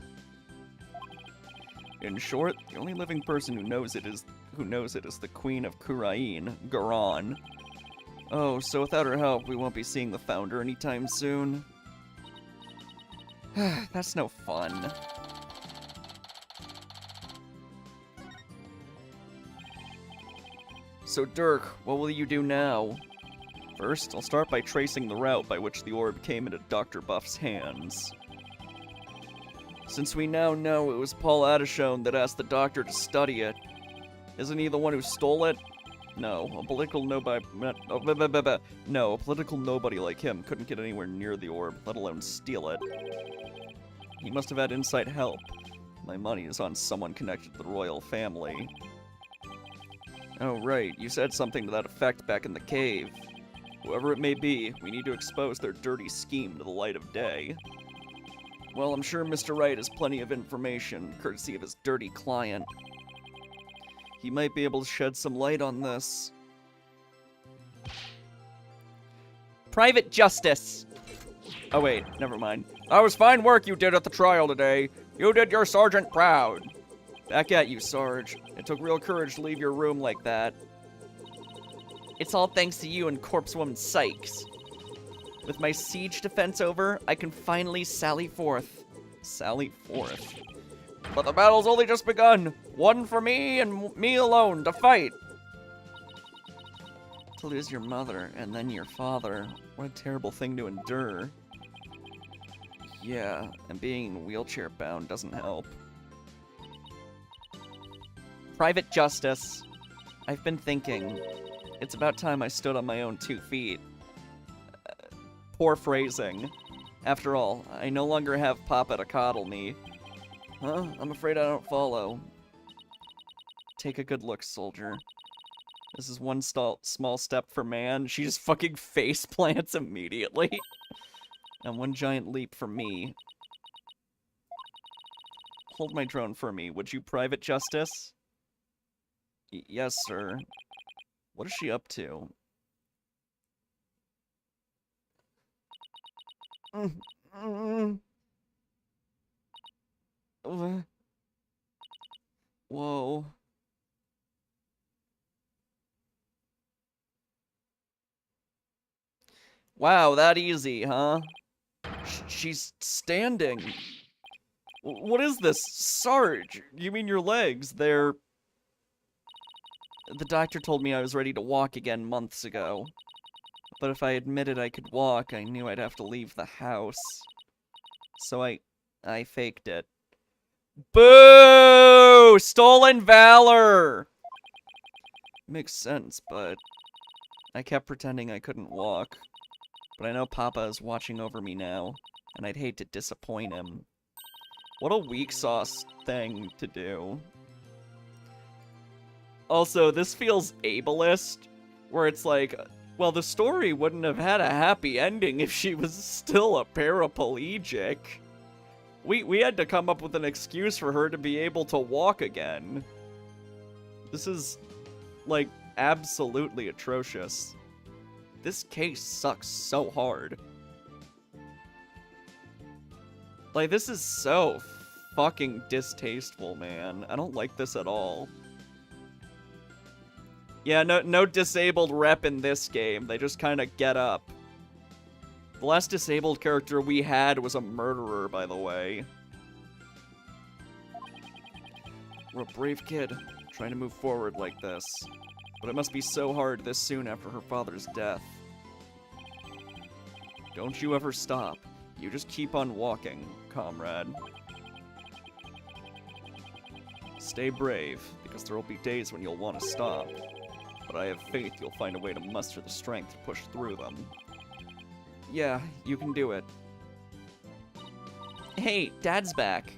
In short, the only living person who knows it is the Queen of Kurain, Garan. Oh, so without her help, we won't be seeing the founder anytime soon. That's no fun. So Dirk, what will you do now? First, I'll start by tracing the route by which the orb came into Dr. Buff's hands. Since we now know it was Paul Adishone that asked the doctor to study it, isn't he the one who stole it? No, a political nobody like him couldn't get anywhere near the orb, let alone steal it. He must have had inside help. My money is on someone connected to the royal family. Oh right, you said something to that effect back in the cave. Whoever it may be, we need to expose their dirty scheme to the light of day. Well, I'm sure Mr. Wright has plenty of information, courtesy of his dirty client. He might be able to shed some light on this. Private justice! Oh wait, never mind. That was fine work you did at the trial today. You did your sergeant proud. Back at you, Sarge. It took real courage to leave your room like that. It's all thanks to you and Corpse Woman Sykes. With my siege defense over, I can finally sally forth. Sally forth? But the battle's only just begun. One for me and me alone to fight. To lose your mother and then your father. What a terrible thing to endure. Yeah, and being wheelchair bound doesn't help. Private justice. I've been thinking. It's about time I stood on my own 2 feet. Poor phrasing. After all, I no longer have Papa to coddle me. Huh? I'm afraid I don't follow. Take a good look, soldier. This is one small step for man. She just fucking face plants immediately. And one giant leap for me. Hold my drone for me. Would you, Private Justice? Yes, sir. What is she up to? Whoa. Wow, that easy, huh? She's standing. What is this? Sarge, you mean your legs? They're... The doctor told me I was ready to walk again months ago. But if I admitted I could walk, I knew I'd have to leave the house. So I faked it. Boo! Stolen valor! Makes sense, but I kept pretending I couldn't walk. But I know Papa is watching over me now, and I'd hate to disappoint him. What a weak sauce thing to do. Also, this feels ableist, where it's like, well, the story wouldn't have had a happy ending if she was still a paraplegic. We had to come up with an excuse for her to be able to walk again. This is, like, absolutely atrocious. This case sucks so hard. Like, this is so fucking distasteful, man. I don't like this at all. Yeah, no disabled rep in this game. They just kind of get up. The last disabled character we had was a murderer, by the way. We're a brave kid, trying to move forward like this. But it must be so hard this soon after her father's death. Don't you ever stop. You just keep on walking, comrade. Stay brave, because there will be days when you'll want to stop. But I have faith you'll find a way to muster the strength to push through them. Yeah, you can do it. Hey, Dad's back.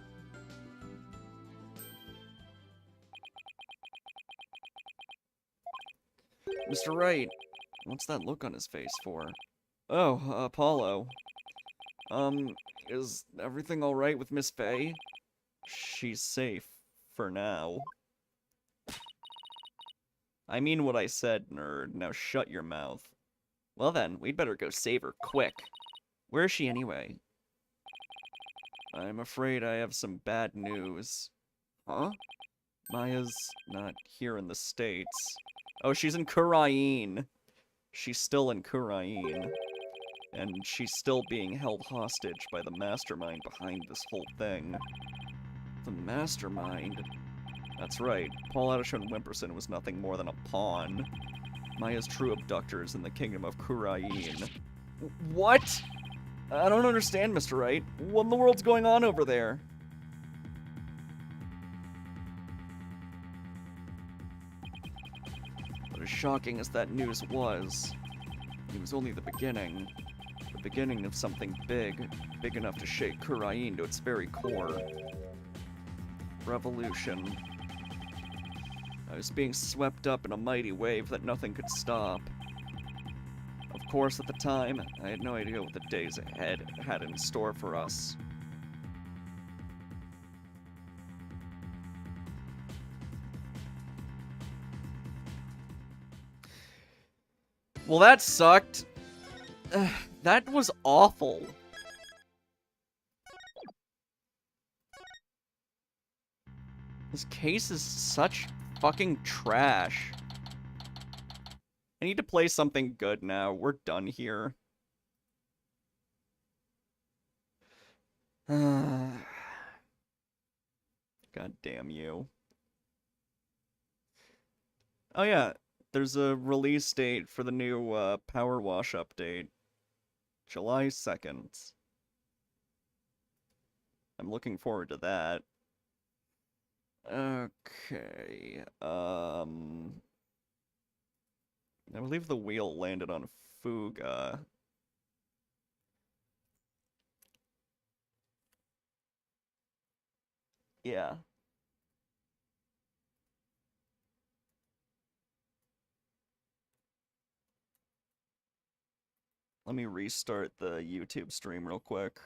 Mr. Wright, what's that look on his face for? Oh, Apollo. Is everything alright with Miss Faye? She's safe. For now. I mean what I said, nerd. Now shut your mouth. Well then, we'd better go save her quick. Where is she anyway? I'm afraid I have some bad news. Huh? Maya's not here in the States. Oh, she's in Kurain. She's still in Kurain. And she's still being held hostage by the mastermind behind this whole thing. The mastermind? That's right. Paul Adishon Wimperson was nothing more than a pawn. Maya's true abductor is in the kingdom of Kurain. What? I don't understand, Mr. Wright. What in the world's going on over there? But as shocking as that news was, it was only the beginning. The beginning of something big. Big enough to shake Kurain to its very core. Revolution. I was being swept up in a mighty wave that nothing could stop. Of course, at the time, I had no idea what the days ahead had in store for us. Well, that sucked. That was awful. This case is such fucking trash. I need to play something good now. We're done here. God damn you. Oh yeah, there's a release date for the new Power Wash update. July 2nd. I'm looking forward to that. Okay, I believe the wheel landed on Fuga. Yeah. Let me restart the YouTube stream real quick.